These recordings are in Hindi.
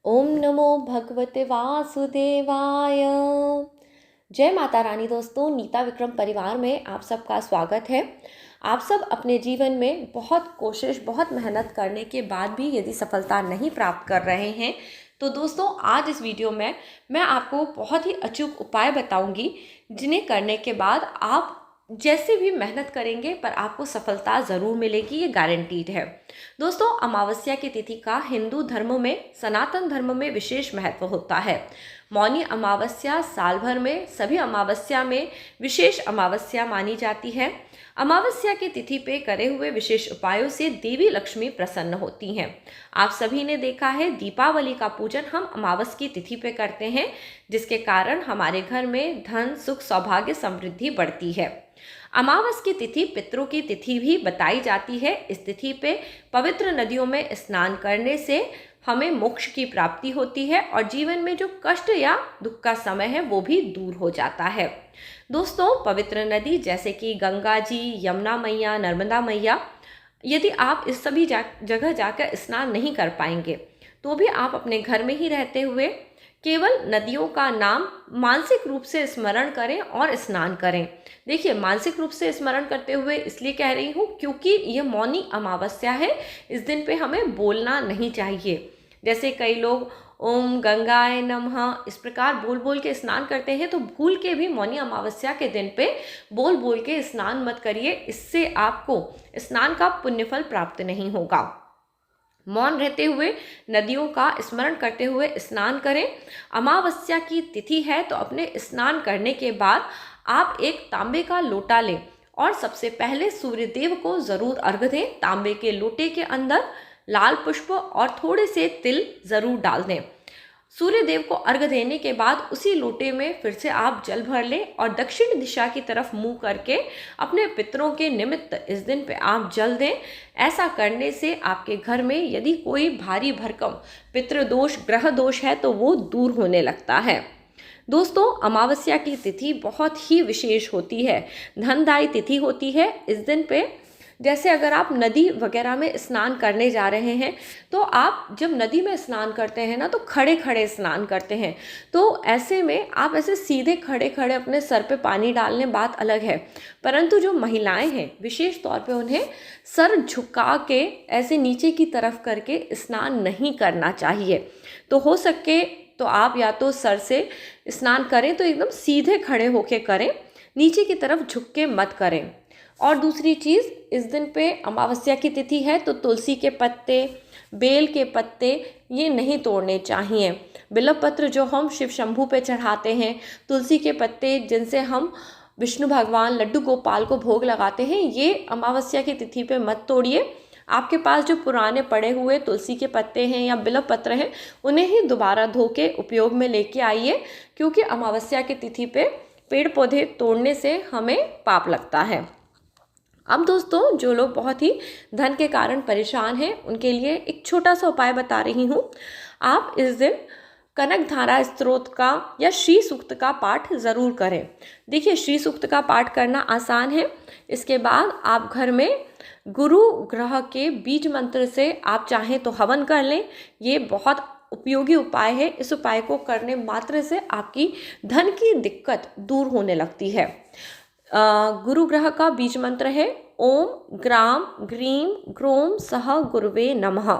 ओम नमो भगवते वासुदेवाय। जय माता रानी। दोस्तों, नीता विक्रम परिवार में आप सबका स्वागत है। आप सब अपने जीवन में बहुत कोशिश, बहुत मेहनत करने के बाद भी यदि सफलता नहीं प्राप्त कर रहे हैं तो दोस्तों, आज इस वीडियो में मैं आपको बहुत ही अचूक उपाय बताऊंगी जिन्हें करने के बाद आप जैसे भी मेहनत करेंगे पर आपको सफलता ज़रूर मिलेगी, ये गारंटीड है। दोस्तों, अमावस्या की तिथि का हिंदू धर्म में, सनातन धर्म में विशेष महत्व होता है। मौनी अमावस्या साल भर में सभी अमावस्या में विशेष अमावस्या मानी जाती है। अमावस्या की तिथि पे करे हुए विशेष उपायों से देवी लक्ष्मी प्रसन्न होती हैं। आप सभी ने देखा है, दीपावली का पूजन हम अमावस की तिथि पे करते हैं, जिसके कारण हमारे घर में धन, सुख, सौभाग्य, समृद्धि बढ़ती है। अमावस की तिथि पितरों की तिथि भी बताई जाती है। इस तिथि पे पवित्र नदियों में स्नान करने से हमें मोक्ष की प्राप्ति होती है और जीवन में जो कष्ट या दुख का समय है वो भी दूर हो जाता है। दोस्तों, पवित्र नदी जैसे कि गंगा जी, यमुना मैया, नर्मदा मैया, यदि आप इस सभी जगह जाकर स्नान नहीं कर पाएंगे तो भी आप अपने घर में ही रहते हुए केवल नदियों का नाम मानसिक रूप से स्मरण करें और स्नान करें। देखिए, मानसिक रूप से स्मरण करते हुए इसलिए कह रही हूँ क्योंकि ये मौनी अमावस्या है। इस दिन पे हमें बोलना नहीं चाहिए। जैसे कई लोग ओम गंगाए नमः इस प्रकार बोल बोल के स्नान करते हैं, तो भूल के भी मौनी अमावस्या के दिन पे बोल बोल के स्नान मत करिए। इससे आपको स्नान का पुण्यफल प्राप्त नहीं होगा। मौन रहते हुए नदियों का स्मरण करते हुए स्नान करें। अमावस्या की तिथि है तो अपने स्नान करने के बाद आप एक तांबे का लोटा लें और सबसे पहले सूर्यदेव को जरूर अर्घ्य दें। तांबे के लोटे के अंदर लाल पुष्प और थोड़े से तिल जरूर डाल दें। सूर्यदेव को अर्घ्य देने के बाद उसी लोटे में फिर से आप जल भर लें और दक्षिण दिशा की तरफ मुंह करके अपने पितरों के निमित्त इस दिन पे आप जल दें। ऐसा करने से आपके घर में यदि कोई भारी भरकम पितृदोष, ग्रह दोष है तो वो दूर होने लगता है। दोस्तों, अमावस्या की तिथि बहुत ही विशेष होती है, धनदायी तिथि होती है। इस दिन पे जैसे अगर आप नदी वगैरह में स्नान करने जा रहे हैं तो आप जब नदी में स्नान करते हैं ना तो खड़े खड़े स्नान करते हैं। तो ऐसे में आप ऐसे सीधे खड़े खड़े अपने सर पे पानी डालने, बात अलग है, परंतु जो महिलाएं हैं विशेष तौर पे उन्हें सर झुका के ऐसे नीचे की तरफ करके स्नान नहीं करना चाहिए। तो हो सके तो आप या तो सर से स्नान करें तो एकदम सीधे खड़े होके करें, नीचे की तरफ झुक के मत करें। और दूसरी चीज़, इस दिन पे अमावस्या की तिथि है तो तुलसी के पत्ते, बेल के पत्ते ये नहीं तोड़ने चाहिए। बिल्वपत्र जो हम शिव शंभू पे चढ़ाते हैं, तुलसी के पत्ते जिनसे हम विष्णु भगवान, लड्डू गोपाल को भोग लगाते हैं, ये अमावस्या की तिथि पे मत तोड़िए। आपके पास जो पुराने पड़े हुए तुलसी के पत्ते हैं या बिल्वपत्र हैं, उन्हें ही दोबारा धो के उपयोग में लेके आइए, क्योंकि अमावस्या की तिथि पे पेड़ पौधे तोड़ने से हमें पाप लगता है। अब दोस्तों, जो लोग बहुत ही धन के कारण परेशान हैं उनके लिए एक छोटा सा उपाय बता रही हूँ। आप इस दिन कनक धारा स्तोत्र का या श्री सूक्त का पाठ ज़रूर करें। देखिए, श्री सूक्त का पाठ करना आसान है। इसके बाद आप घर में गुरु ग्रह के बीज मंत्र से आप चाहें तो हवन कर लें। ये बहुत उपयोगी उपाय है। इस उपाय को करने मात्र से आपकी धन की दिक्कत दूर होने लगती है। गुरु ग्रह का बीज मंत्र है ओम ग्राम ग्रीम ग्रोम सह गुरुवे नमः।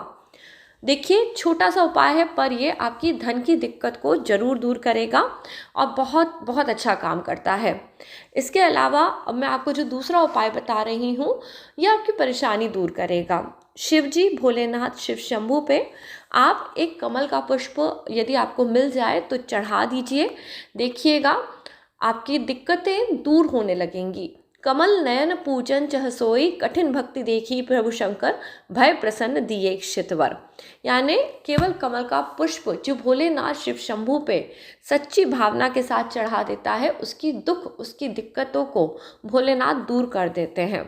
देखिए, छोटा सा उपाय है पर ये आपकी धन की दिक्कत को जरूर दूर करेगा और बहुत बहुत अच्छा काम करता है। इसके अलावा अब मैं आपको जो दूसरा उपाय बता रही हूँ यह आपकी परेशानी दूर करेगा। शिव जी, भोलेनाथ, शिव शंभू पे आप एक कमल का पुष्प यदि आपको मिल जाए तो चढ़ा दीजिए। देखिएगा, आपकी दिक्कतें दूर होने लगेंगी। कमल नयन पूजन चह सोई, कठिन भक्ति देखी प्रभु शंकर, भय प्रसन्न दिए क्षितवर। यानी केवल कमल का पुष्प जो भोलेनाथ शिव शंभू पे सच्ची भावना के साथ चढ़ा देता है, उसकी दुख, उसकी दिक्कतों को भोलेनाथ दूर कर देते हैं।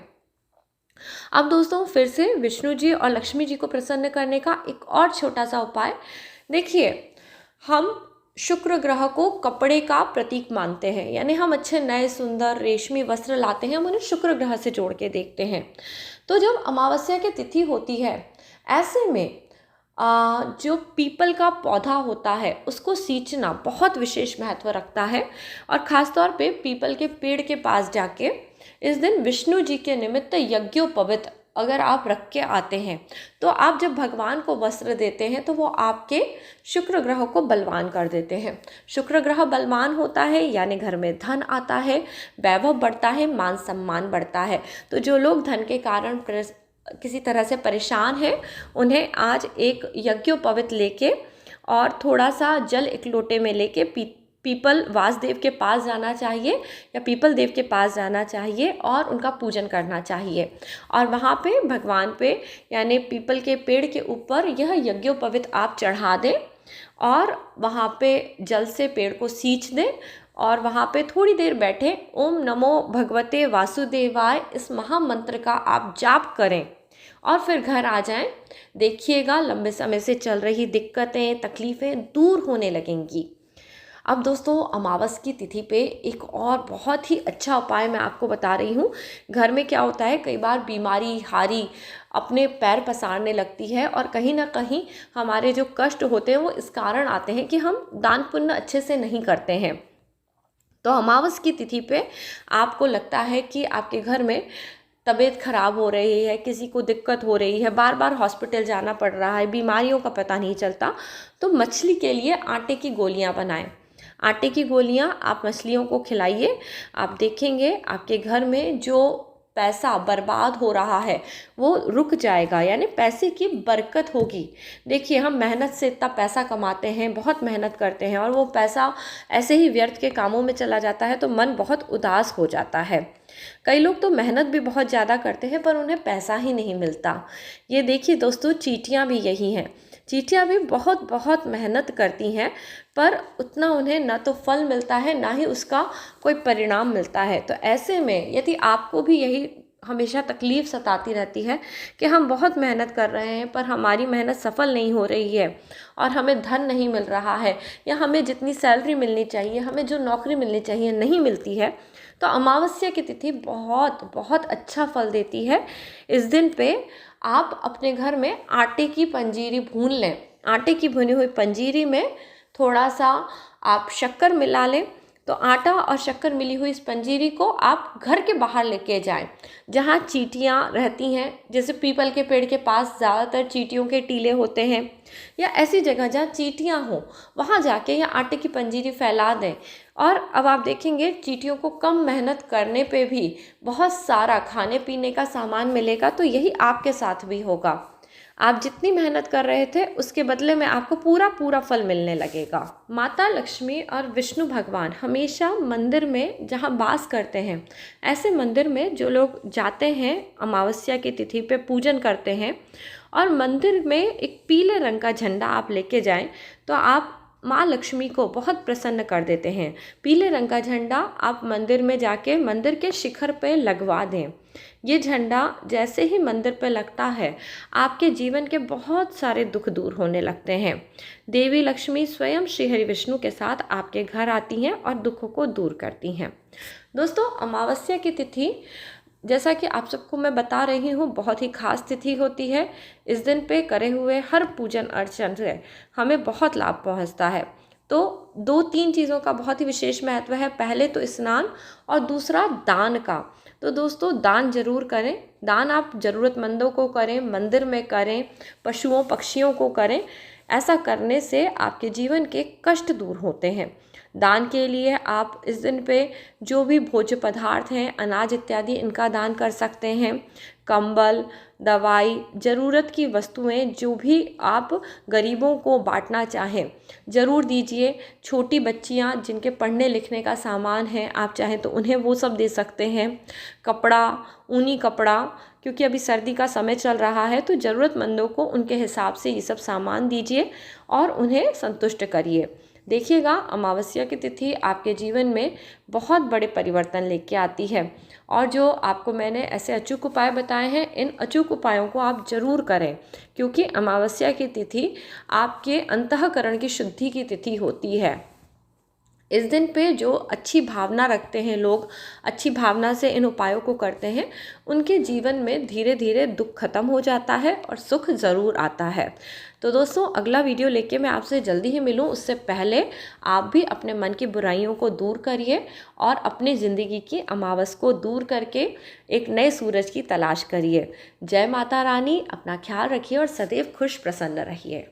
अब दोस्तों, फिर से विष्णु जी और लक्ष्मी जी को प्रसन्न करने का एक और छोटा सा उपाय। देखिए, हम शुक्र ग्रह को कपड़े का प्रतीक मानते हैं, यानी हम अच्छे नए सुंदर रेशमी वस्त्र लाते हैं, हम उन्हें शुक्र ग्रह से जोड़ के देखते हैं। तो जब अमावस्या की तिथि होती है, ऐसे में जो पीपल का पौधा होता है उसको सींचना बहुत विशेष महत्व रखता है। और ख़ास तौर पे पीपल के पेड़ के पास जाके इस दिन विष्णु जी के निमित्त यज्ञोपवीत अगर आप रख के आते हैं तो आप जब भगवान को वस्त्र देते हैं तो वो आपके शुक्र ग्रह को बलवान कर देते हैं। शुक्र ग्रह बलवान होता है यानी घर में धन आता है, वैभव बढ़ता है, मान सम्मान बढ़ता है। तो जो लोग धन के कारण किसी तरह से परेशान हैं उन्हें आज एक यज्ञोपवीत लेके और थोड़ा सा जल एक लोटे में लेके पीपल वासुदेव के पास जाना चाहिए या पीपल देव के पास जाना चाहिए और उनका पूजन करना चाहिए। और वहाँ पे भगवान पे यानी पीपल के पेड़ के ऊपर यह यज्ञोपवीत आप चढ़ा दें और वहाँ पे जल से पेड़ को सींच दें और वहाँ पे थोड़ी देर बैठे ओम नमो भगवते वासुदेवाय इस महामंत्र का आप जाप करें और फिर घर आ जाएं। देखिएगा लंबे समय से चल रही दिक्कतें तकलीफ़ें दूर होने लगेंगी। अब दोस्तों अमावस की तिथि पे एक और बहुत ही अच्छा उपाय मैं आपको बता रही हूँ। घर में क्या होता है, कई बार बीमारी हारी अपने पैर पसारने लगती है और कहीं ना कहीं हमारे जो कष्ट होते हैं वो इस कारण आते हैं कि हम दान पुण्य अच्छे से नहीं करते हैं। तो अमावस की तिथि पे आपको लगता है कि आपके घर में तबीयत खराब हो रही है, किसी को दिक्कत हो रही है, बार बार हॉस्पिटल जाना पड़ रहा है, बीमारियों का पता नहीं चलता, तो मछली के लिए आटे की गोलियां बनाएं। आटे की गोलियां आप मछलियों को खिलाइए। आप देखेंगे आपके घर में जो पैसा बर्बाद हो रहा है वो रुक जाएगा, यानी पैसे की बरकत होगी। देखिए हम मेहनत से इतना पैसा कमाते हैं, बहुत मेहनत करते हैं और वो पैसा ऐसे ही व्यर्थ के कामों में चला जाता है तो मन बहुत उदास हो जाता है। कई लोग तो मेहनत भी बहुत ज़्यादा करते हैं पर उन्हें पैसा ही नहीं मिलता। ये देखिए दोस्तों चींटियाँ भी यही हैं। चींटियाँ भी बहुत बहुत मेहनत करती हैं पर उतना उन्हें ना तो फल मिलता है ना ही उसका कोई परिणाम मिलता है। तो ऐसे में यदि आपको भी यही हमेशा तकलीफ़ सताती रहती है कि हम बहुत मेहनत कर रहे हैं पर हमारी मेहनत सफल नहीं हो रही है और हमें धन नहीं मिल रहा है या हमें जितनी सैलरी मिलनी चाहिए, हमें जो नौकरी मिलनी चाहिए नहीं मिलती है, तो अमावस्या की तिथि बहुत बहुत अच्छा फल देती है। इस दिन पे आप अपने घर में आटे की पंजीरी भून लें। आटे की भुनी हुई पंजीरी में थोड़ा सा आप शक्कर मिला लें। तो आटा और शक्कर मिली हुई इस पंजीरी को आप घर के बाहर लेके जाएं जहाँ चींटियाँ रहती हैं। जैसे पीपल के पेड़ के पास ज़्यादातर चींटियों के टीले होते हैं या ऐसी जगह जहाँ चींटियाँ हों वहाँ जाके या आटे की पंजीरी फैला दें। और अब आप देखेंगे चींटियों को कम मेहनत करने पे भी बहुत सारा खाने पीने का सामान मिलेगा। तो यही आपके साथ भी होगा। आप जितनी मेहनत कर रहे थे उसके बदले में आपको पूरा पूरा फल मिलने लगेगा। माता लक्ष्मी और विष्णु भगवान हमेशा मंदिर में जहाँ वास करते हैं, ऐसे मंदिर में जो लोग जाते हैं अमावस्या की तिथि पे पूजन करते हैं और मंदिर में एक पीले रंग का झंडा आप लेके जाएं तो आप माँ लक्ष्मी को बहुत प्रसन्न कर देते हैं। पीले रंग का झंडा आप मंदिर में जाके मंदिर के शिखर पे लगवा दें। ये झंडा जैसे ही मंदिर पे लगता है आपके जीवन के बहुत सारे दुख दूर होने लगते हैं। देवी लक्ष्मी स्वयं श्री हरि विष्णु के साथ आपके घर आती हैं और दुखों को दूर करती हैं। दोस्तों अमावस्या की तिथि जैसा कि आप सबको मैं बता रही हूँ बहुत ही खास तिथि होती है। इस दिन पे करे हुए हर पूजन अर्चन से हमें बहुत लाभ पहुँचता है। तो 2-3 चीज़ों का बहुत ही विशेष महत्व है। पहले तो स्नान और दूसरा दान का। तो दोस्तों दान जरूर करें। दान आप ज़रूरतमंदों को करें, मंदिर में करें, पशुओं पक्षियों को करें। ऐसा करने से आपके जीवन के कष्ट दूर होते हैं। दान के लिए आप इस दिन पे जो भी भोज्य पदार्थ हैं, अनाज इत्यादि, इनका दान कर सकते हैं। कंबल, दवाई, ज़रूरत की वस्तुएं जो भी आप गरीबों को बांटना चाहें ज़रूर दीजिए। छोटी बच्चियां जिनके पढ़ने लिखने का सामान है आप चाहें तो उन्हें वो सब दे सकते हैं। कपड़ा, ऊनी कपड़ा, क्योंकि अभी सर्दी का समय चल रहा है तो ज़रूरतमंदों को उनके हिसाब से ये सब सामान दीजिए और उन्हें संतुष्ट करिए। देखिएगा अमावस्या की तिथि आपके जीवन में बहुत बड़े परिवर्तन लेके आती है। और जो आपको मैंने ऐसे अचूक उपाय बताए हैं, इन अचूक उपायों को आप ज़रूर करें क्योंकि अमावस्या की तिथि आपके अंतःकरण की शुद्धि की तिथि होती है। इस दिन पे जो अच्छी भावना रखते हैं लोग, अच्छी भावना से इन उपायों को करते हैं, उनके जीवन में धीरे धीरे दुख खत्म हो जाता है और सुख ज़रूर आता है। तो दोस्तों, अगला वीडियो लेके मैं आपसे जल्दी ही मिलूँ, उससे पहले आप भी अपने मन की बुराइयों को दूर करिए और अपनी ज़िंदगी की अमावस को दूर करके एक नए सूरज की तलाश करिए। जय माता रानी, अपना ख्याल रखिए और सदैव खुश प्रसन्न रहिए।